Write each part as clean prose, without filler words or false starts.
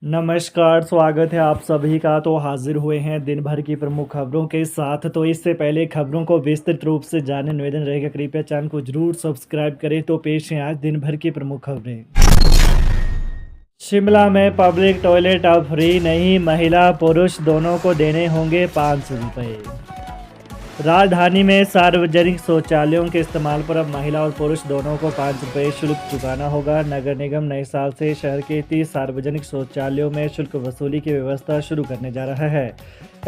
नमस्कार, स्वागत है आप सभी का। तो हाजिर हुए हैं दिन भर की प्रमुख खबरों के साथ। तो इससे पहले खबरों को विस्तृत रूप से जानने निवेदन रहेगा, कृपया चैनल को जरूर सब्सक्राइब करें। तो पेश है आज दिन भर की प्रमुख खबरें। शिमला में पब्लिक टॉयलेट अब फ्री नहीं, महिला पुरुष दोनों को देने होंगे 500 रुपये। राजधानी में सार्वजनिक शौचालयों के इस्तेमाल पर अब महिला और पुरुष दोनों को 5 रुपये शुल्क चुकाना होगा। नगर निगम नए साल से शहर के 30 सार्वजनिक शौचालयों में शुल्क वसूली की व्यवस्था शुरू करने जा रहा है।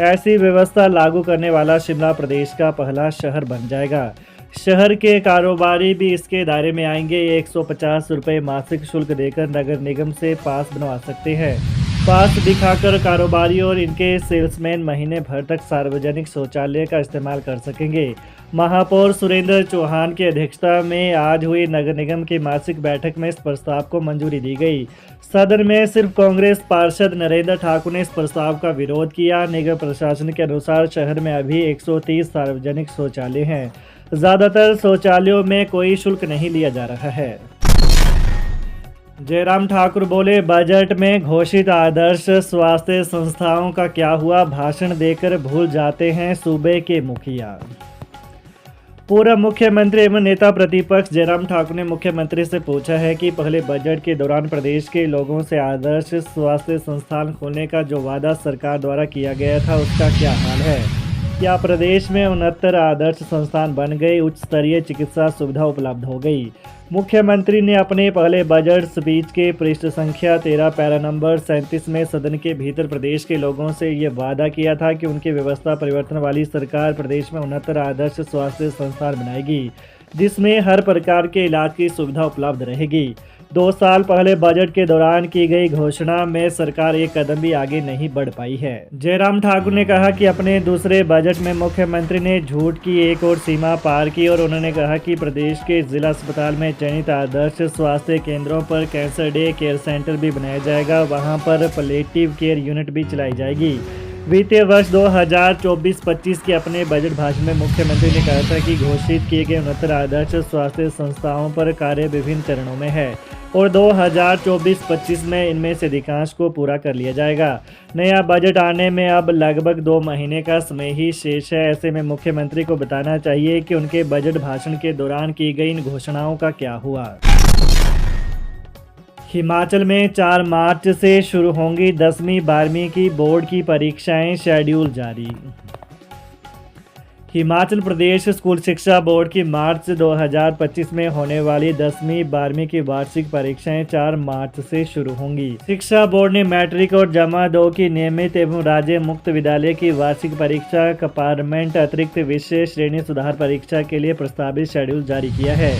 ऐसी व्यवस्था लागू करने वाला शिमला प्रदेश का पहला शहर बन जाएगा। शहर के कारोबारी भी इसके दायरे में आएंगे। 150 रुपये मासिक शुल्क देकर नगर निगम से पास बनवा सकते हैं। पास दिखाकर कारोबारी और इनके सेल्समैन महीने भर तक सार्वजनिक शौचालय का इस्तेमाल कर सकेंगे। महापौर सुरेंद्र चौहान की अध्यक्षता में आज हुई नगर निगम की मासिक बैठक में इस प्रस्ताव को मंजूरी दी गई। सदन में सिर्फ कांग्रेस पार्षद नरेंद्र ठाकुर ने इस प्रस्ताव का विरोध किया। निगम प्रशासन के अनुसार शहर में अभी 130 सार्वजनिक शौचालय हैं। ज़्यादातर शौचालयों में कोई शुल्क नहीं लिया जा रहा है। जयराम ठाकुर बोले, बजट में घोषित आदर्श स्वास्थ्य संस्थाओं का क्या हुआ, भाषण देकर भूल जाते हैं सूबे के मुखिया। पूर्व मुख्यमंत्री एवं नेता प्रतिपक्ष जयराम ठाकुर ने मुख्यमंत्री से पूछा है कि पहले बजट के दौरान प्रदेश के लोगों से आदर्श स्वास्थ्य संस्थान खोलने का जो वादा सरकार द्वारा किया गया था उसका क्या हाल है। क्या प्रदेश में 69 आदर्श संस्थान बन गए, उच्च स्तरीय चिकित्सा सुविधा उपलब्ध हो गई। मुख्यमंत्री ने अपने पहले बजट स्पीच के पृष्ठ संख्या 13 पैरा नंबर 37 में सदन के भीतर प्रदेश के लोगों से ये वादा किया था कि उनकी व्यवस्था परिवर्तन वाली सरकार प्रदेश में 69 आदर्श स्वास्थ्य संस्थान बनाएगी, जिसमें हर प्रकार के इलाज की सुविधा उपलब्ध रहेगी। 2 साल पहले बजट के दौरान की गई घोषणा में सरकार एक कदम भी आगे नहीं बढ़ पाई है। जयराम ठाकुर ने कहा कि अपने दूसरे बजट में मुख्यमंत्री ने झूठ की एक और सीमा पार की और उन्होंने कहा कि प्रदेश के जिला अस्पताल में चयनित आदर्श स्वास्थ्य केंद्रों पर कैंसर डे केयर सेंटर भी बनाया जाएगा, वहां पर पैलिएटिव केयर यूनिट भी चलाई जाएगी। वित्तीय वर्ष 2024-25 के अपने बजट भाषण में मुख्यमंत्री ने कहा था कि घोषित किए गए 69 आदर्श स्वास्थ्य संस्थाओं पर कार्य विभिन्न चरणों में है और 2024-25 में इनमें से अधिकांश को पूरा कर लिया जाएगा। नया बजट आने में अब लगभग 2 महीने का समय ही शेष है। ऐसे में मुख्यमंत्री को बताना चाहिए कि उनके बजट भाषण के दौरान की गई इन घोषणाओं का क्या हुआ। हिमाचल में 4 मार्च से शुरू होंगी 10वीं 12वीं की बोर्ड की परीक्षाएं, शेड्यूल जारी। हिमाचल प्रदेश स्कूल शिक्षा बोर्ड की मार्च 2025 में होने वाली 10वीं 12वीं की वार्षिक परीक्षाएं 4 मार्च से शुरू होंगी। शिक्षा बोर्ड ने मैट्रिक और जमा 2 की नियमित एवं राज्य मुक्त विद्यालय की वार्षिक परीक्षा, कंपार्टमेंट अतिरिक्त विषय श्रेणी सुधार परीक्षा के लिए प्रस्तावित शेड्यूल जारी किया है।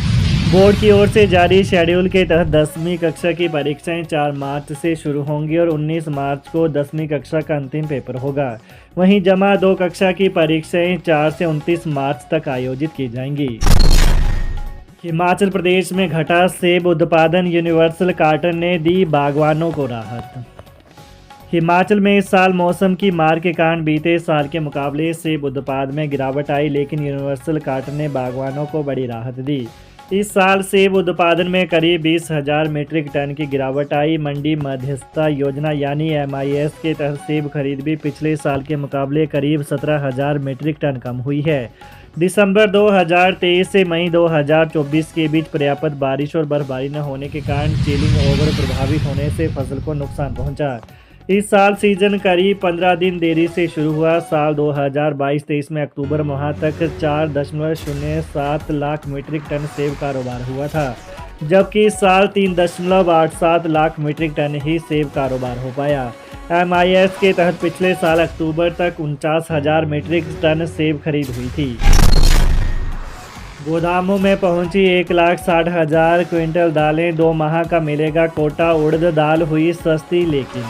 बोर्ड की ओर से जारी शेड्यूल के तहत 10वीं कक्षा की परीक्षाएं 4 मार्च से शुरू होंगी और 19 मार्च को 10वीं कक्षा का अंतिम पेपर होगा। वहीं जमा 2 कक्षा की परीक्षाएं 4 से 29 मार्च तक आयोजित की जाएंगी। हिमाचल प्रदेश में घटा सेब उत्पादन, यूनिवर्सल कार्टन ने दी बागवानों को राहत। हिमाचल में इस साल मौसम की मार के कारण बीते साल के मुकाबले सेब उत्पादन में गिरावट आई, लेकिन यूनिवर्सल कार्टन ने बागवानों को बड़ी राहत दी। इस साल सेब उत्पादन में करीब 20,000 मीट्रिक टन की गिरावट आई। मंडी मध्यस्थता योजना यानी MIS के तहत सेब खरीद भी पिछले साल के मुकाबले करीब 17,000 मीट्रिक टन कम हुई है। दिसंबर 2023 से मई 2024 के बीच पर्याप्त बारिश और बर्फबारी न होने के कारण चिलिंग ओवर प्रभावित होने से फसल को नुकसान पहुंचा। इस साल सीजन करीब 15 दिन देरी से शुरू हुआ। साल 2022-23 में अक्टूबर माह तक 4.07 लाख मीट्रिक टन सेब कारोबार हुआ था, जबकि इस साल 3.87 लाख मीट्रिक टन ही सेब कारोबार हो पाया। MIS के तहत पिछले साल अक्टूबर तक 49,000 मीट्रिक टन सेब खरीद हुई थी। गोदामों में पहुंची 1,60,000 क्विंटल दालें, 2 माह का मिलेगा कोटा। उड़द दाल हुई सस्ती, लेकिन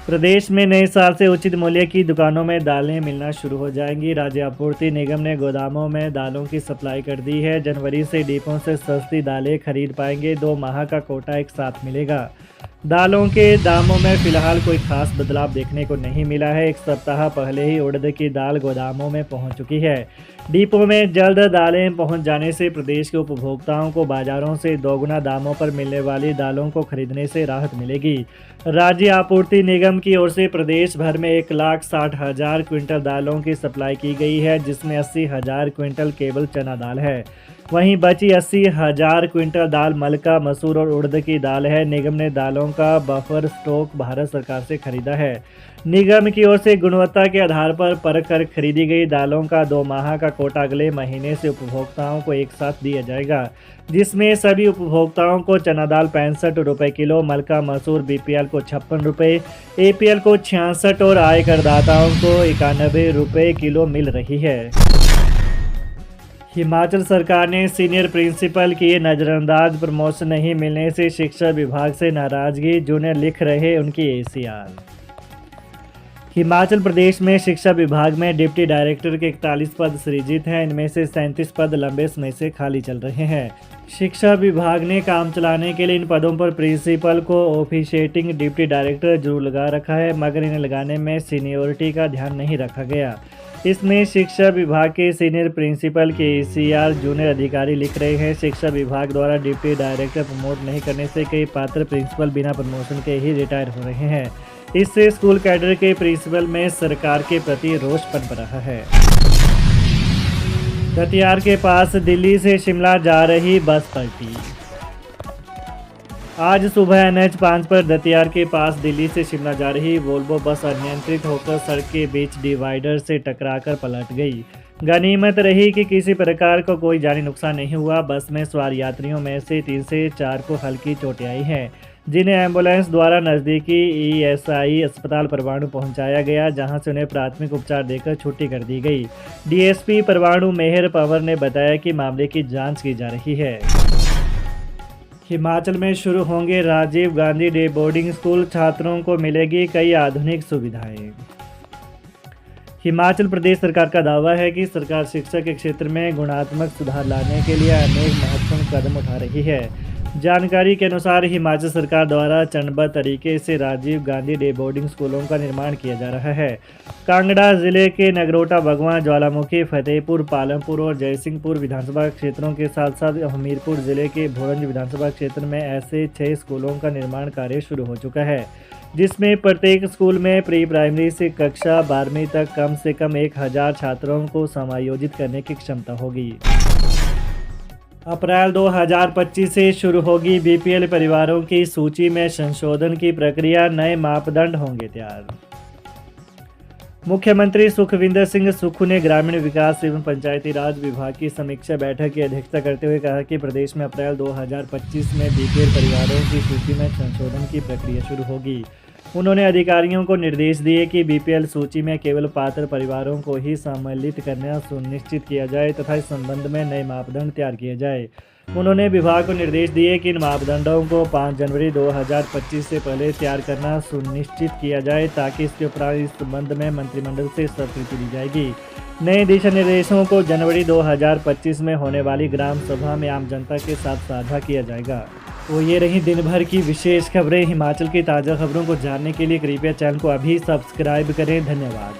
प्रदेश में नए साल से उचित मूल्य की दुकानों में दालें मिलना शुरू हो जाएंगी। राज्य आपूर्ति निगम ने गोदामों में दालों की सप्लाई कर दी है। जनवरी से डिपों से सस्ती दालें खरीद पाएंगे। 2 माह का कोटा एक साथ मिलेगा। दालों के दामों में फिलहाल कोई खास बदलाव देखने को नहीं मिला है। एक सप्ताह पहले ही उड़द की दाल गोदामों में पहुंच चुकी है। डिपो में जल्द दालें पहुंच जाने से प्रदेश के उपभोक्ताओं को बाजारों से दोगुना दामों पर मिलने वाली दालों को खरीदने से राहत मिलेगी। राज्य आपूर्ति निगम की ओर से प्रदेश भर में 1,60,000 क्विंटल दालों की सप्लाई की गई है, जिसमें 80,000 क्विंटल केवल चना दाल है। वहीं बची 80,000 क्विंटल दाल मलका, मसूर और उड़द की दाल है। निगम ने दालों का बफर स्टॉक भारत सरकार से खरीदा है। निगम की ओर से गुणवत्ता के आधार पर परख कर खरीदी गई दालों का 2 माह का कोटा अगले महीने से उपभोक्ताओं को एक साथ दिया जाएगा, जिसमें सभी उपभोक्ताओं को चना दाल 65 रुपये किलो, मलका मसूर बीपीएल को 56 रुपये, एपीएल को 66 और आय करदाताओं को 91 रुपये किलो मिल रही है। हिमाचल सरकार ने सीनियर प्रिंसिपल की नज़रअंदाज, प्रमोशन नहीं मिलने से शिक्षा विभाग से नाराजगी, जूनियर लिख रहे उनकी एसीआर। हिमाचल प्रदेश में शिक्षा विभाग में डिप्टी डायरेक्टर के 41 पद सृजित हैं। इनमें से 37 पद लंबे समय से खाली चल रहे हैं। शिक्षा विभाग ने काम चलाने के लिए इन पदों पर प्रिंसिपल को ऑफिशिएटिंग डिप्टी डायरेक्टर जरूर लगा रखा है, मगर इन्हें लगाने में सीनियोरिटी का ध्यान नहीं रखा गया। इसमें शिक्षा विभाग के सीनियर प्रिंसिपल के एसीआर जूनियर अधिकारी लिख रहे हैं, शिक्षा विभाग द्वारा डिप्टी डायरेक्टर प्रमोट नहीं करने से कई पात्र प्रिंसिपल बिना प्रमोशन के ही रिटायर हो रहे हैं। इससे स्कूल कैडर के प्रिंसिपल में सरकार के प्रति रोष पनप रहा है। दतियार के पास दिल्ली से शिमला जा रही बस पलटी। आज सुबह NH5 पर दतियार के पास दिल्ली से शिमला जा रही वोल्वो बस अनियंत्रित होकर सड़क के बीच डिवाइडर से टकराकर पलट गई। गनीमत रही कि किसी प्रकार का कोई जानी नुकसान नहीं हुआ। बस में सवार यात्रियों में से 3 से 4 को हल्की चोटें आई हैं, जिन्हें एम्बुलेंस द्वारा नज़दीकी ESI अस्पताल परवाणु पहुंचाया गया, जहां से उन्हें प्राथमिक उपचार देकर छुट्टी कर दी गई। DSP परवाणु मेहर पंवर ने बताया कि मामले की जांच की जा रही है। हिमाचल में शुरू होंगे Rajiv Gandhi day boarding school, छात्रों को मिलेगी कई आधुनिक सुविधाएं। हिमाचल प्रदेश सरकार का दावा है कि सरकार शिक्षा के क्षेत्र में गुणात्मक सुधार लाने के लिए अनेक महत्वपूर्ण कदम उठा रही है। जानकारी के अनुसार हिमाचल सरकार द्वारा चरणबद्ध तरीके से राजीव गांधी डे बोर्डिंग स्कूलों का निर्माण किया जा रहा है। कांगड़ा जिले के नगरोटा, भगवान, ज्वालामुखी, फतेहपुर, पालमपुर और जयसिंहपुर विधानसभा क्षेत्रों के साथ साथ हमीरपुर जिले के भोरंज विधानसभा क्षेत्र में ऐसे 6 स्कूलों का निर्माण कार्य शुरू हो चुका है, जिसमें प्रत्येक स्कूल में प्री प्राइमरी से कक्षा 12वीं तक कम से कम 1000 छात्रों को समायोजित करने की क्षमता होगी। अप्रैल 2025 से शुरू होगी BPL परिवारों की सूची में संशोधन की प्रक्रिया, नए मापदंड होंगे तैयार। मुख्यमंत्री सुखविंदर सिंह सुक्खू ने ग्रामीण विकास एवं पंचायती राज विभाग की समीक्षा बैठक की अध्यक्षता करते हुए कहा कि प्रदेश में अप्रैल 2025 में BPL परिवारों की सूची में संशोधन की प्रक्रिया शुरू होगी। उन्होंने अधिकारियों को निर्देश दिए कि BPL सूची में केवल पात्र परिवारों को ही सम्मिलित करना सुनिश्चित किया जाए तथा इस संबंध में नए मापदंड तैयार किए जाए। उन्होंने विभाग को निर्देश दिए कि इन मापदंडों को 5 जनवरी 2025 से पहले तैयार करना सुनिश्चित किया जाए, ताकि इसके उपरांत इस संबंध में मंत्रिमंडल से स्वीकृति दी जाएगी। नए दिशा निर्देशों को जनवरी 2025 में होने वाली ग्राम सभा में आम जनता के साथ साझा किया जाएगा। तो ये रही दिन भर की विशेष खबरें। हिमाचल की ताज़ा खबरों को जानने के लिए कृपया चैनल को अभी सब्सक्राइब करें। धन्यवाद।